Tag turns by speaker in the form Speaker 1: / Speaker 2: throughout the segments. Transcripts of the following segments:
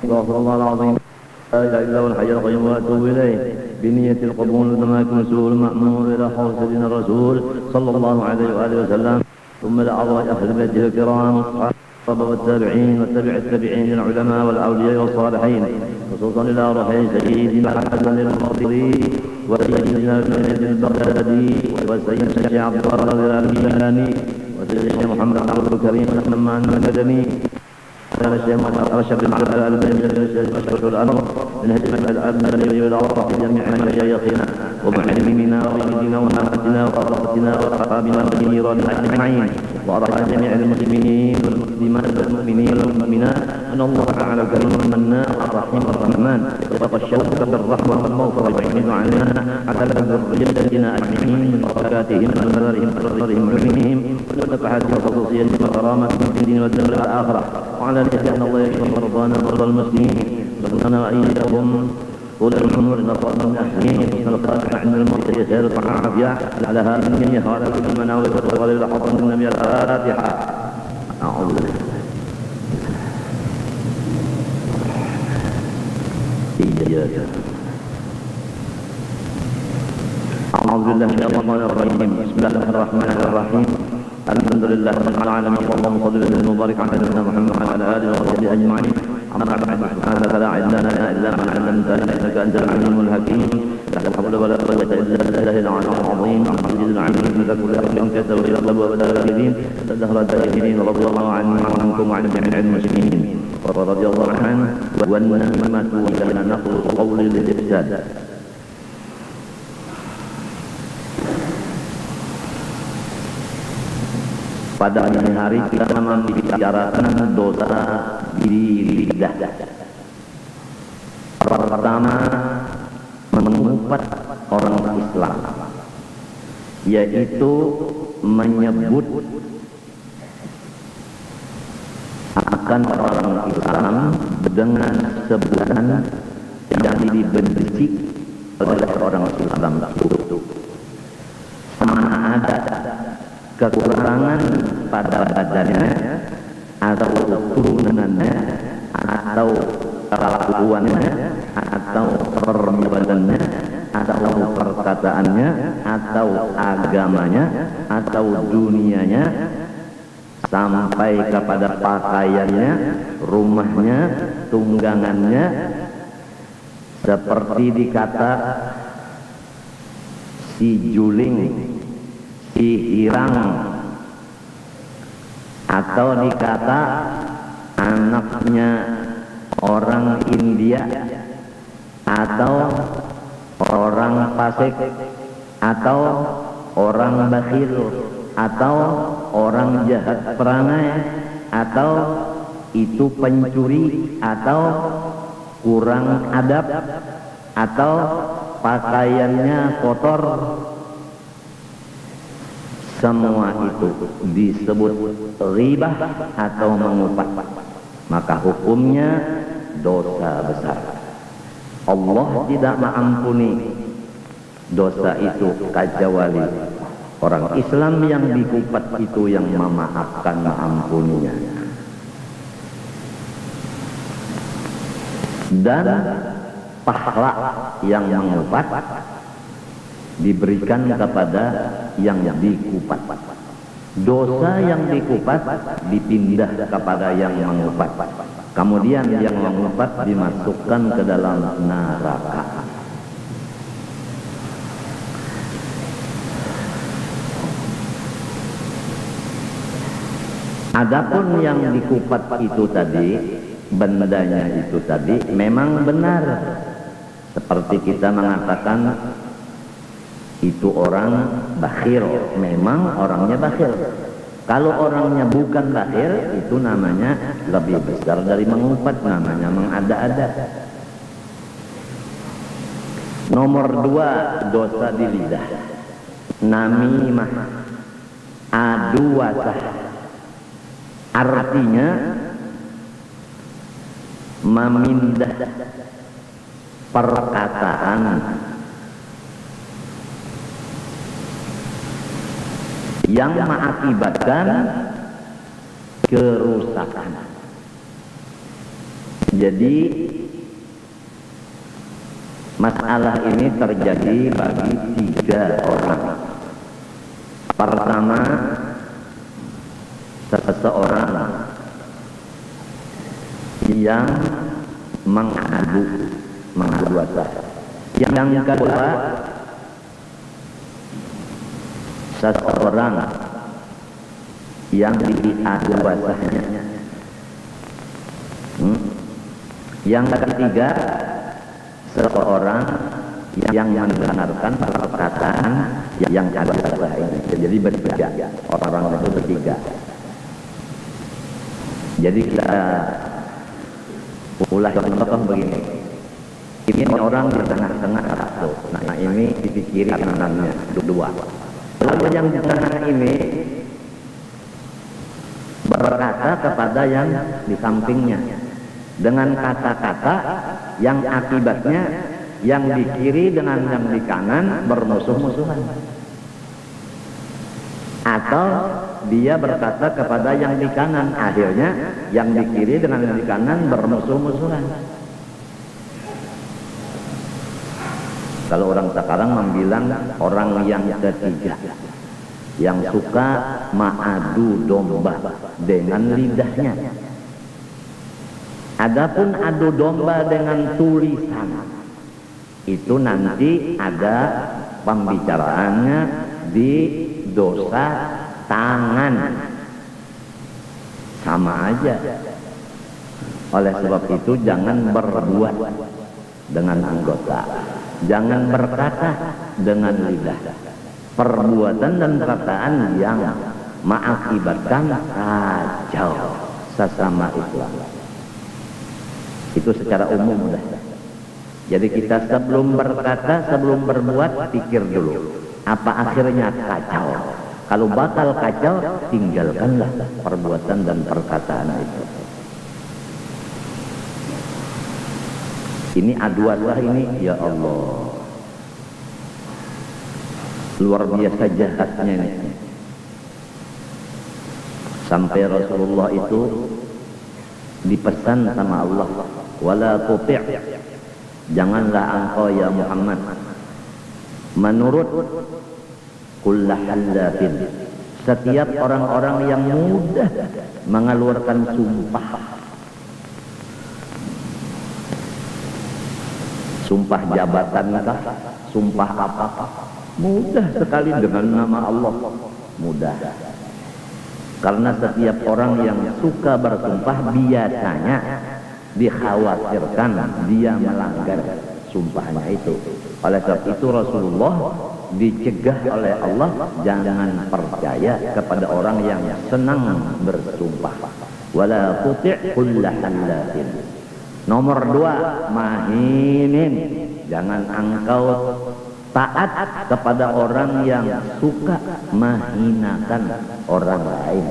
Speaker 1: استغفر الله العظيم لا اله الا هو الحي القيوم واتوب اليه بنية القبول وتماكن سوء المأمور الى حول سيدنا الرسول صلى الله عليه واله وسلم ثم لأعضاء اهل بيته الكرام والصحابة والتابعين والتبع التابعين العلماء والاولياء والصالحين خصوصا الى روحي سيدنا الحسن البصري وسيدنا ابن البغدادي وسيدنا الشيخ عبد الله الألباني وسيدنا محمد عبد الكريم الحمام المدني كان الشيخ رشد بن عبد الأشرف الأمر من هجمة الأبنى والأوراق جميع مشايخنا ومعلمينا ووالدنا وأمهاتنا وأخواتنا وأصحابنا والجيران أجمعين وأرحم جميع المسلمين والمسلمات والمؤمنين والمؤمنات أن الله تعالى الكريم المنان الرحيم الرحمن يبقى الشوق بالرحمة والمغفرة ويحمد علينا على ذريتنا أجمعين من بركاتهم ومنارهم وأسرارهم وعلمهم ونفحات وخصوصيتهم وكرامتهم في الدين والدنيا والآخرة وعلى أن الله يشفي مرضانا ومرضى المسلمين وأنا وإياهم طول العمر نصرنا من أهلين نلقاك عند الموت خير العافية على هذا الدنيا وعلى كل مناوي وصغير لحظة النبي الفاتحة. أعوذ بالله. إياك أعوذ بالله من الشيطان الرجيم. بسم الله الرحمن الرحيم. الحمد لله رب العالمين اللهم صل وسلم وبارك على سيدنا محمد وعلى اله وصحبه اجمعين. اما بعد سبحانك لا علم لنا الا ما علمتنا انك انت العليم الحكيم. لا حول ولا قوه الا بالله العلي العظيم. الحمد لله على كل شيء انكتب الى الله وبدا الكريم الدهر الدائمين رضي الله عنهم وعنكم وعن جميع المسلمين ورضي الله عنه والنعمه لنا نقل قول الافساد. Pada ini hari kita membicarakan dosa di lidah. Pertama, mengumpat orang Islam, yaitu menyebut akan orang Islam dengan sebutan yang dibenci oleh orang Islam itu. Sama ada kekurangan pada badannya atau turunannya atau kelakuannya atau perbuatannya atau perkataannya atau agamanya atau dunianya sampai kepada pakaiannya, rumahnya, tunggangannya, seperti dikata si juling, si irang, atau dikata anaknya orang India, atau orang fasik, atau orang bakhil, atau orang jahat perangai, atau itu pencuri, atau kurang adab, atau pakaiannya kotor. Semua itu disebut ghibah atau mengumpat, maka hukumnya dosa besar. Allah tidak mengampuni dosa itu kecuali orang Islam yang dikupat itu yang memaafkan, mengampuninya. Dan pahala yang mengupat diberikan kepada yang dikupat. Dosa yang dikupat dipindah kepada yang mengupat. Kemudian yang mengupat dimasukkan ke dalam neraka. Adapun yang dikupat itu tadi, bendanya itu tadi memang benar. Seperti kita mengatakan itu orang bakhil, memang orangnya bakhil. Kalau orangnya bukan bakhil, itu namanya lebih besar dari mengumpat, namanya mengada-ada. Nomor 2 dosa di lidah, namimah, adu wasah. Artinya memindah perkataan yang mengakibatkan kerusakan, Jadi masalah ini terjadi bagi 3 orang. Pertama, seseorang yang mengadu dosa. Yang kedua, seseorang yang diadu dosanya. Yang ketiga, seseorang yang mendengarkan perkataan yang ada ini. Jadi bertiga, orang itu bertiga. Jadi kita ulah contoh begini. Ini orang di tengah-tengah satu. Nah ini di kiri kanannya 2. Lalu yang di tengah ini berkata kepada yang di sampingnya dengan kata-kata yang akibatnya yang di kiri dengan yang di kanan bermusuh-musuhan. Atau dia berkata kepada yang di kanan, akhirnya yang di kiri dengan yang di kanan bermusuh-musuhan. Kalau orang sekarang membilang orang yang ketiga yang suka mengadu domba dengan lidahnya. Adapun adu domba dengan tulisan itu nanti ada pembicaraannya di dosa tangan, sama aja. Oleh sebab itu jangan berbuat dengan anggota, jangan berkata dengan lidah. Perbuatan dan perkataan yang mengakibatkan kacau sesama Islam. Itu secara umum dah. Jadi kita sebelum berkata, sebelum berbuat, pikir dulu. Apa akhirnya kacau? Kalau bakal kacau, tinggalkanlah perbuatan dan perkataan itu. Ini aduanlah ini, ya Allah. Luar biasa jahatnya ini. Sampai Rasulullah itu dipesan sama Allah, wala tuti', janganlah engkau ya Muhammad menurut kullah halafin, setiap orang-orang yang mudah mengeluarkan sumpah jabatan kah, sumpah apa, mudah sekali dengan nama Allah, mudah. Karena setiap orang yang suka bersumpah biasanya dikhawatirkan dia melanggar sumpahnya itu. Oleh sebab itu Rasulullah dicegah oleh Allah jangan percaya kepada orang yang senang bersumpah. Wala tuti' kulla halafin. Nomor 2, mahinin, jangan engkau taat kepada orang yang suka menghinakan orang lain.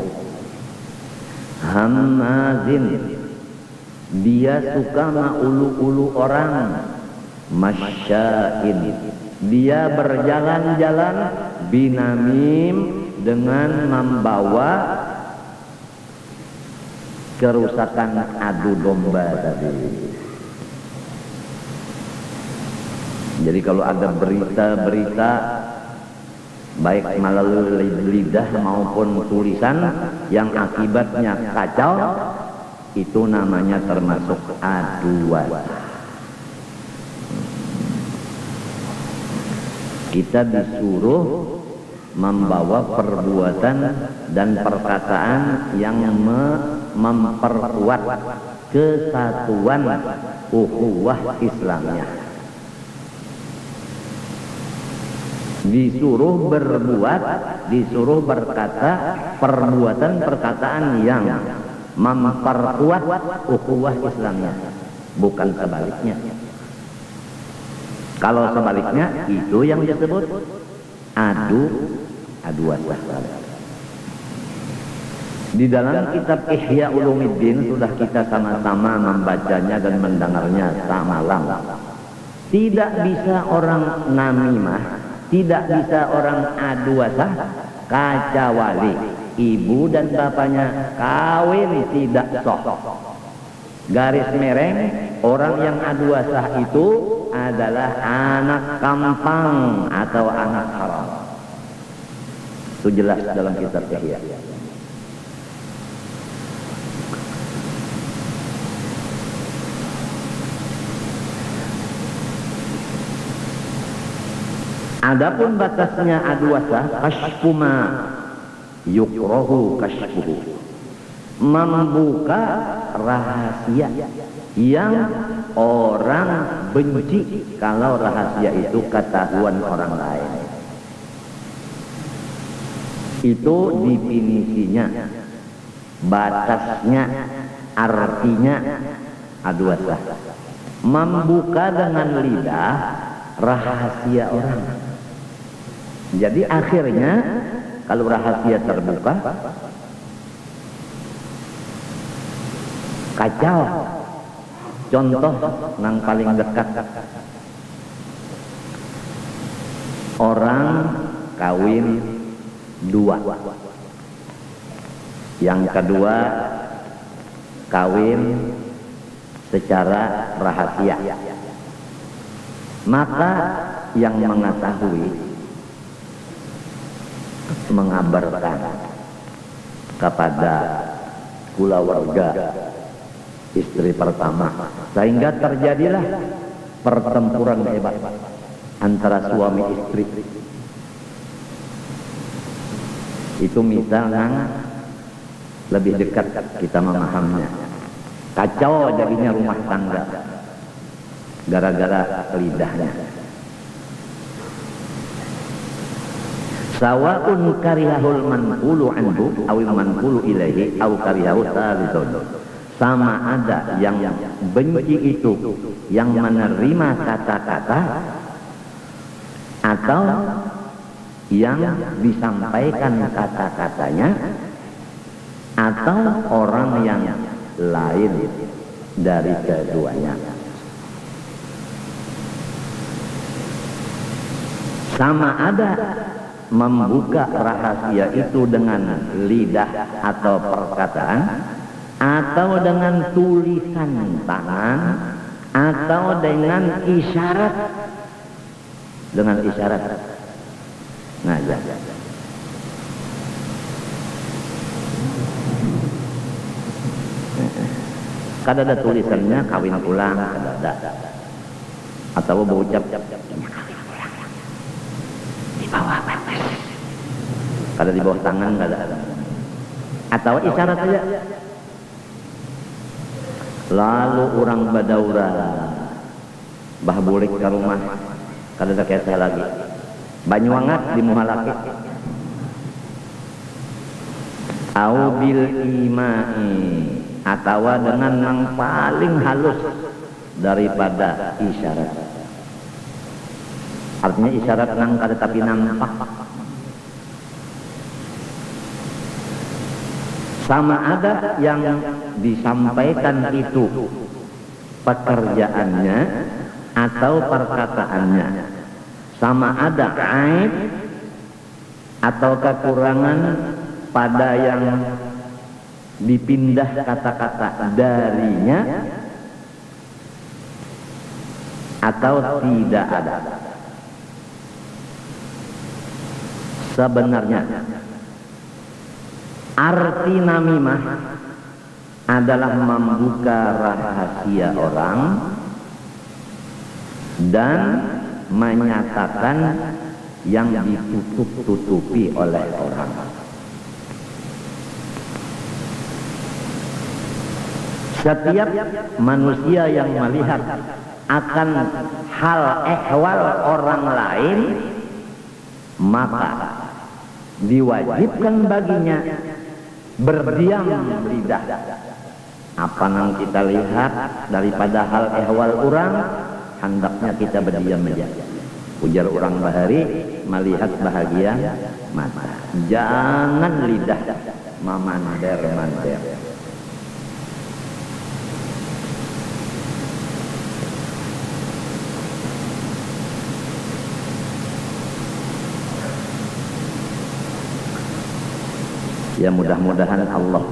Speaker 1: Hamazin, dia suka mengulu-ulu orang. Masya'in, dia berjalan-jalan binamim dengan membawa kerusakan adu domba tadi. Jadi kalau ada berita-berita baik melalui lidah maupun tulisan yang akibatnya kacau, itu namanya termasuk aduan. Kita disuruh membawa perbuatan dan perkataan yang memperkuat kesatuan ukhuwah Islamnya. Disuruh berbuat, disuruh berkata perbuatan perkataan yang memperkuat ukhuwah Islamnya, bukan sebaliknya. Kalau sebaliknya itu yang disebut aduan. Di dalam kitab Ihya Ulumuddin sudah kita sama-sama membacanya dan mendengarnya samalam. Tidak bisa orang namimah, tidak bisa orang aduasah kecuali ibu dan bapaknya kawin tidak sah. Garis mereng, orang yang aduasah itu adalah anak kampang atau anak haram. Itu jelas dalam kitab Ihya. Adapun batasnya aduasah, kashfuma yukrahu kashfuhu, membuka rahasia yang orang benci kalau rahasia itu ketahuan orang lain. Itu definisinya, batasnya, artinya aduasah, membuka dengan lidah rahasia orang. Jadi akhirnya kalau rahasia terbuka, kacau. Contoh yang paling dekat, orang kawin dua, yang kedua kawin secara rahasia, maka yang mengetahui mengabarkan kepada keluarga istri pertama, sehingga terjadilah pertempuran hebat antara suami istri. Itu misalnya lebih dekat kita memahaminya, kacau jadinya rumah tangga gara-gara lidahnya. Sawa'un karihahul manqulu anhu awil manqulu ilaihi aw karihahu thalithun. Sama ada yang benci itu yang menerima kata-kata atau yang disampaikan kata-katanya atau orang yang lain dari keduanya. Sama ada membuka rahasia itu dengan lidah atau perkataan, atau dengan tulisan tangan, atau dengan isyarat. Dengan isyarat. Nah, ya. Kada ada tulisannya kawin pulang, kada ada. Atau berucap di bawah batas, kada di bawah tangan, kada ada. Atau isyarat saja. Lalu orang badaura bah bulik ke rumah, kada ada kese lagi, banyuangat di muhalaki au bil imai, atau dengan yang paling halus daripada isyarat. Artinya isyarat nang kada tapi nampak. Sama ada yang disampaikan itu pekerjaannya atau perkataannya, sama ada aib atau kekurangan pada yang dipindah kata-kata darinya atau tidak ada. Sebenarnya arti namimah adalah membuka rahasia orang dan menyatakan yang ditutup-tutupi oleh orang. Setiap manusia yang melihat akan hal ehwal orang lain, maka diwajibkan baginya berdiam lidah. Apa yang kita lihat daripada hal ehwal orang, hendaknya kita berdiam saja. Ujar orang bahari, melihat bahagia mata, jangan lidah mamander-mander. Ya mudah-mudahan Allah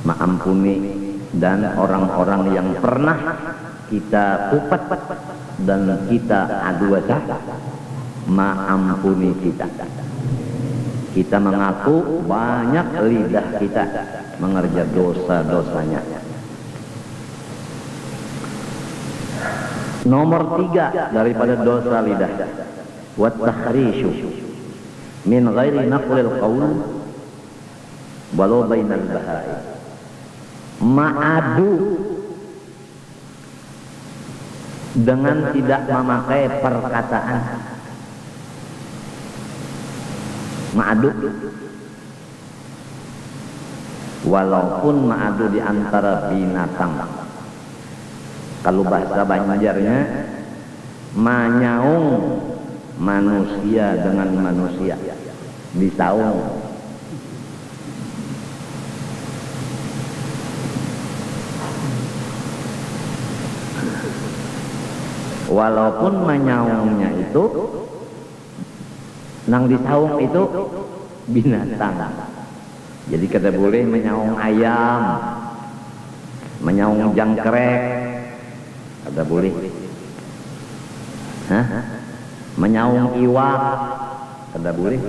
Speaker 1: mengampuni dan orang-orang yang pernah kita kupat dan kita adu dosa, maampuni kita. Kita mengaku banyak lidah kita mengerja dosa-dosanya. Nomor 3 daripada dosa lidah, wat tahrishu min ghairi naqlil qaul walau bainal bahai. Ma'adu dengan tidak memakai perkataan. Ma'adu walaupun ma'adu di antara binatang. Kalau bahasa Banjarnya, menyaung manusia dengan manusia, disaung. Walaupun menyaungnya itu, nang disaung itu binatang. Jadi kada boleh menyaung ayam, menyaung jangkrik, kada boleh. Menyaung iwak, kada boleh.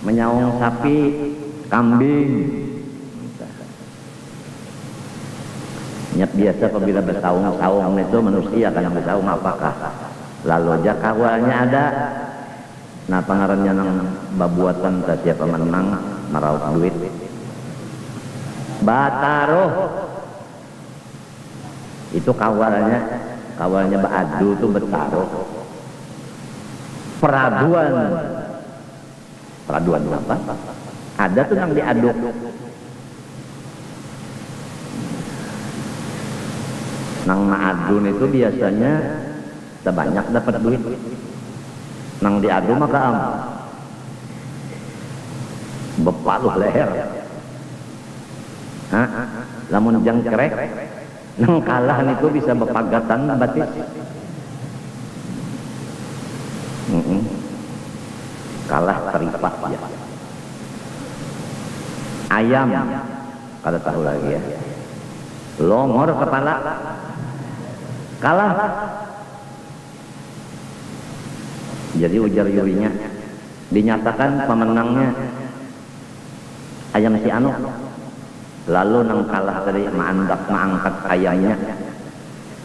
Speaker 1: Menyaung sapi, kambing. Nyat biasa apabila bersaung-saung itu manusia kan bersaung apakah? Lalu aja kawalnya ada. Nah pangarannya nang babuatan tak siapa menang meraup duit. Bataroh itu kawalnya baadu itu betaroh. Peraduan apa? Ada tuh yang diaduk. Nang maadun itu biasanya sebanyak dapat duit. Nang diadu maka bepaluh leher. Lamun jangkrek nang kalah itu bisa bepagatan batis. Kalah teripak ya. Ayam kada tahu lagi ya. Longor kepala kalah. Jadi ujar yurinya dinyatakan pemenangnya ayam si anu. Lalu nang kalah tadi mengangkat ayamnya,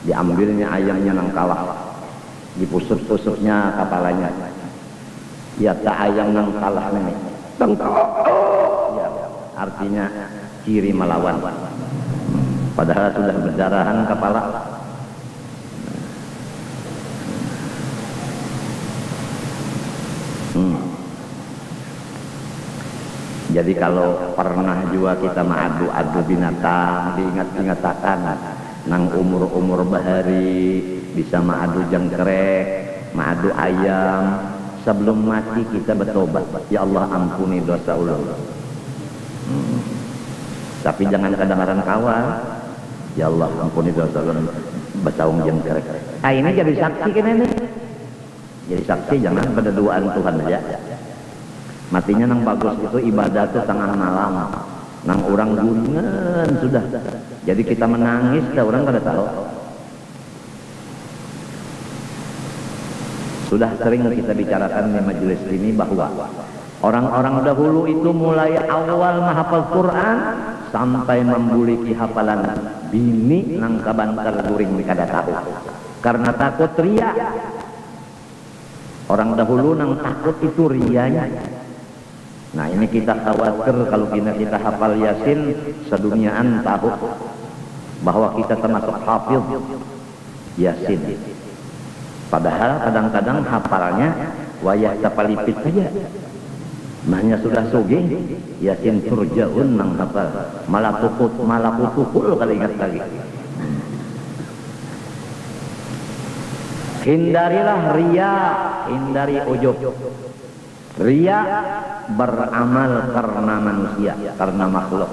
Speaker 1: diambilnya ayamnya nang kalah, dipusut-pusutnya kepalanya. Ya tak ayam nang kalah ini. Ya, artinya kiri melawan. Padahal sudah berdarahan kepala. Jadi kalau pernah juga kita mengadu-adu binatang, diingat-ingatakan nang umur-umur bahari bisa mengadu jangkrik, mengadu ayam, sebelum mati kita bertobat, ya Allah ampuni dosa ulang. Tapi jangan kadang-kadang kawal, ya Allah ampuni dosa ulang, bersaung jangkrik. Ini jadi saksi kan ini? Jadi saksi jangan pada duaan Tuhan aja. Matinya nang bagus itu ibadah tuh tengah malam, nang orang guringan sudah. Jadi kita menangis, dah orang kada tahu. Sudah sering kita bicarakan di majelis ini bahwa orang-orang dahulu itu mulai awal menghafal Quran sampai membuliki hafalan bini nang kabantar guring kada tahu. Karena takut ria. Orang dahulu nang takut itu rianya. Nah ini kita khawatir kalau kita hafal Yasin seduniaan tahu bahwa kita termasuk hafid Yasin. Padahal kadang-kadang hafalnya wayah tapalipit saja. Mahnya sudah sugih Yasin turjaun nang hafal malakutukul kali ingat lagi. Hindarilah ria, hindari ujub. Ria beramal karena manusia, karena makhluk.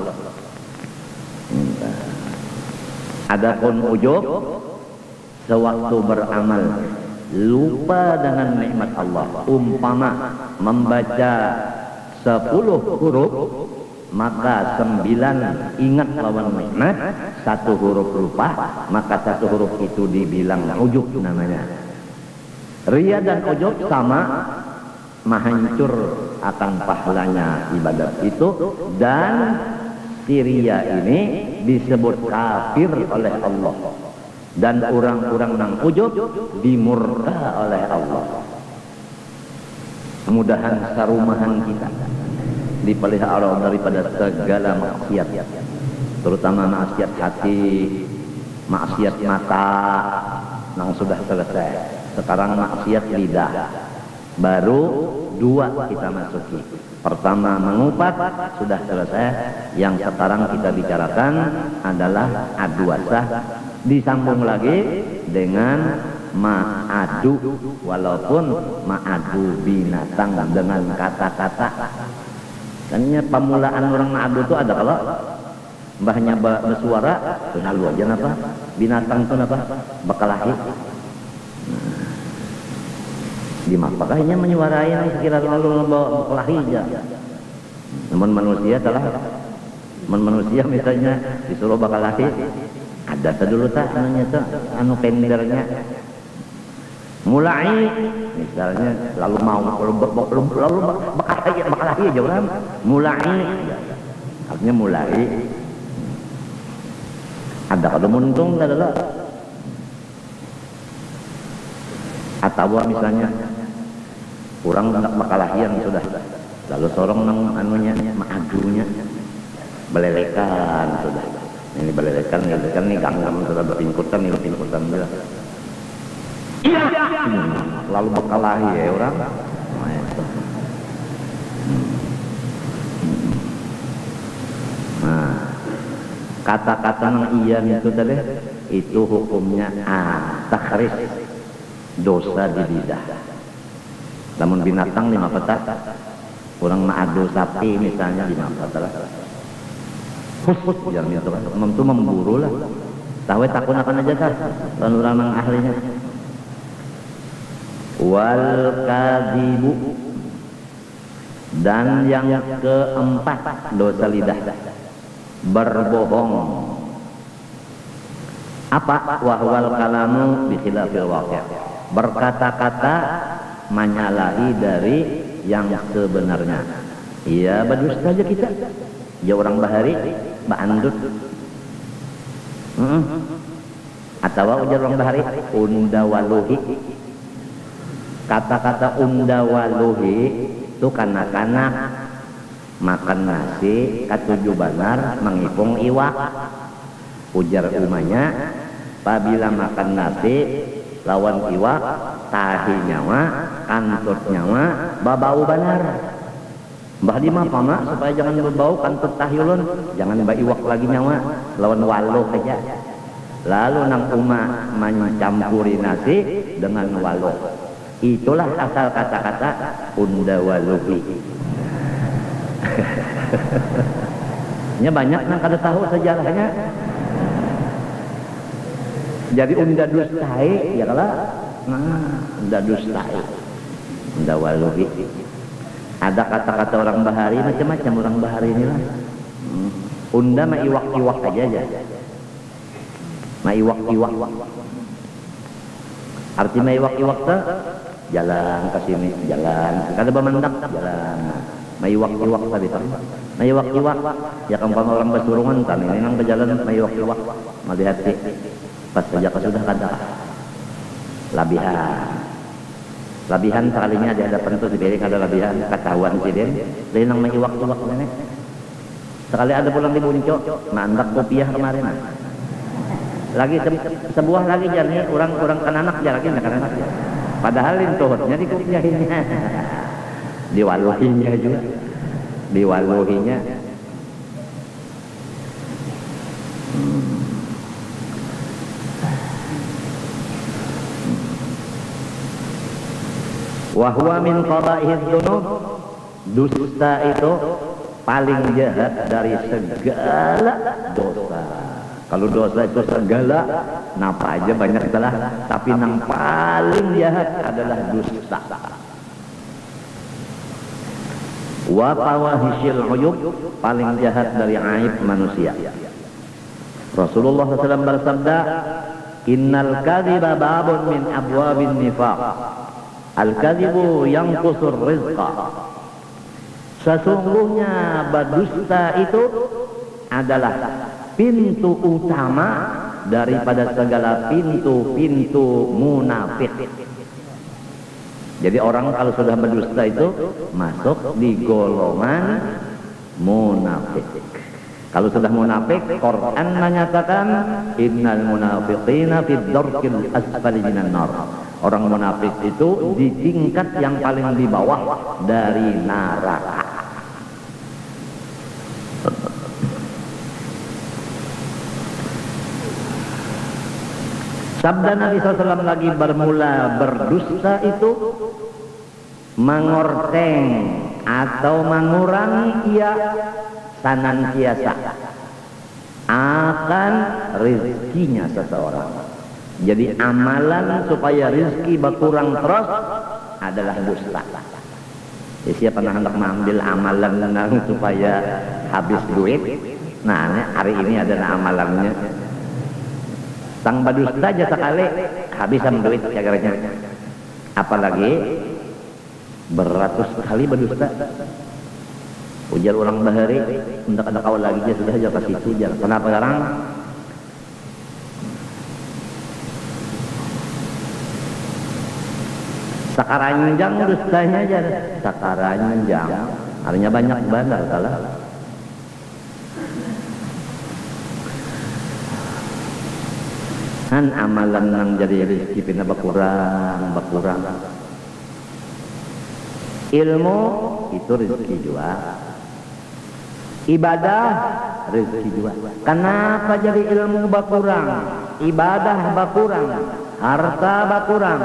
Speaker 1: Adapun ujub sewaktu beramal lupa dengan nikmat Allah. Umpama membaca 10 huruf maka 9 ingat lawan nikmat, 1 huruf lupa, maka 1 huruf itu dibilang ujub namanya. Ria dan ujub sama, menghancur akan pahalanya ibadat itu, dan si ria ini disebut kafir oleh Allah, dan orang-orang nang ujub dimurka oleh Allah. Mudahan sarumahan kita dipelihara daripada segala maksiat, terutama maksiat hati, maksiat mata yang sudah selesai. Sekarang maksiat lidah, baru 2 kita masuki. Pertama mengupat, sudah selesai. Yang sekarang kita bicarakan adalah aduasah, disambung lagi dengan ma'adu, walaupun ma'adu binatang dengan kata-kata. Tanya pemulaan orang ma'adu itu ada kalau mbahnya bersuara, lalu aja apa? Binatang itu apa? Bekalahi. Di mapakahnya menyuarai sekira lalu bekalahi aja. Namun manusia telah manusia misalnya disuruh bekalahi, ada dulu tak anunya tuh, anu pendernya. Mulai misalnya lalu mau lalu bekalahi aja orang. Mulai artinya mulai. Ada kalau muntung adalah atau misalnya kurang bekalahian sudah, lalu sorong nang anunya maadunya belelekan sudah. Ini belelekan nih ganggam sudah berpingkutan juga. Iya. Lalu bekalahi ya orang. Nah, kata-kata yang iya itu tadi itu hukumnya takhris, dosa di lidah. Namun binatang 5 petak, kurang ma'adu sapi misalnya 5 petak. Yang itu memburu lah. Tahu takun aja kan orang ahlinya. Wal kadzibu, dan yang keempat dosa lidah, berbohong. Apa? Wahwal kalamu bi khilafil waqi', berkata-kata menyalahi dari yang sebenarnya. Iya, bagus saja kita. Ya orang bahari, bandut. Atau ujar orang bahari, undawaluhi. Kata-kata undawaluhi itu kanak-kanak makan nasi, katuju banar, mengipung iwak. Ujar umanya, apabila makan nasi lawan iwak, tahi nyawa, kantut nyawa, babau banar. Mbah di mah pama supaya jangan berbau kantut tahi ulun, jangan mbak iwak lagi nyawa, lawan waluh aja. Lalu nang uma mencampuri nasi dengan waluh. Itulah asal kata-kata undawaluhi. Nya banyak nang kada tahu sejarahnya. Jadi undadustai ya kala. Undadustai. Undawaluhi. Ada kata-kata orang bahari, macam-macam orang bahari inilah. Unda ma iwak-iwak aja. Ma iwak-iwak. Arti ma iwak-iwak tuh jalan ke sini, jalan. Kada bemendak, jalan. Ma iwak-iwak tadi tuh. Ma iwak-iwak. Ya kampung orang Basurungan kan ini nang berjalan ma iwak-iwak. Malihat pas saja sudah kada. Labihan sekalinya di hadapan itu diberi kada labihan, ketahuan presiden. Lain nang ma iwak-iwak ini. Sekali ada pulang di Bunco, mandak kopiah kemarin. Lagi sebuah lagi jarnya orang kananak jar lagi kananak jar. Padahal intuhnya di kopiahnya. Diwaluhinya juga. Diwaluhinya. Wa huwa min qada'iz dzunub, dusta itu paling jahat dari segala dosa. Kalau dosa itu segala, napa aja banyak salah, tapi yang paling jahat adalah dusta. wa fawahishil uyub, paling jahat dari aib manusia. Rasulullah SAW bersabda, innal kadhiba babun min abwabin nifaq, al-kadhibu yanqusur rizqa. Sesungguhnya berdusta itu adalah pintu utama daripada segala pintu-pintu munafik. Jadi orang kalau sudah berdusta itu masuk di golongan munafik. Kalau sudah munafik, Quran menyatakan innal munafiqina fid darkil asfali minan nar. Orang munafik itu di tingkat yang paling di bawah dari neraka. Sabda Nabi SAW lagi bermula berdusta itu mengorteng atau mengurangi ia senantiasa akan rezekinya seseorang. Jadi amalan supaya rezeki berkurang terus adalah dusta. Jadi siapa yang hendak mengambil amalan supaya habis duit, nah hari ini adalah amalannya. Sang berdusta aja sekali habisan duit cagarnya. Apalagi beratus kali berdusta. Ujar orang bahari, hendak ada kau lagi aja sudah aja ke situ aja. Kenapa sekarang? Sakaranjang dustanya aja. Sakaranjang, artinya banyak bandar salah. Kan amalan yang jadi rezeki pindah berkurang. Ilmu itu rezeki juga. Ibadah rezeki juga. Kenapa jadi ilmu berkurang? Ibadah berkurang, harta berkurang,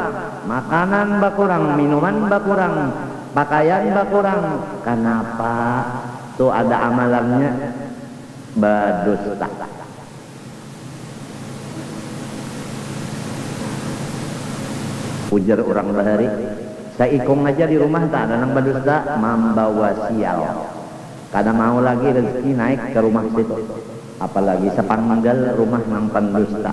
Speaker 1: makanan berkurang, minuman berkurang, pakaian berkurang. Kenapa? Tuh ada amalannya berdusta. Ujar orang bahari, saya ikung aja di rumah tak ada nang berdusta, membawa sial. Kada mau lagi rezeki naik ke rumah situ, apalagi sepanggal rumah nang pendusta.